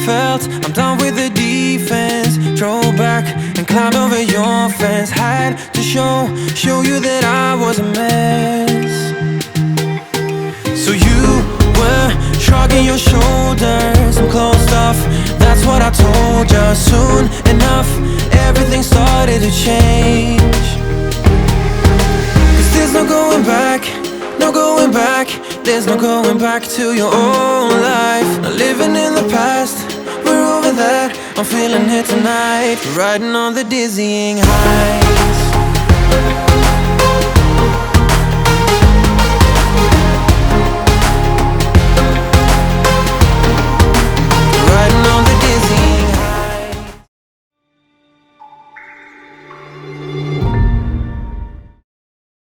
felt. I'm done with the defense. Drove back and climbed over your fence. Had to show you that I was a mess. So you were shrugging your shoulders and closed off. That's what I told you. Soon enough, everything started to change. 'Cause there's no going back, no going back. There's no going back to your old life. Not living in the past, we're over that. I'm feeling it tonight, riding on the dizzying heights.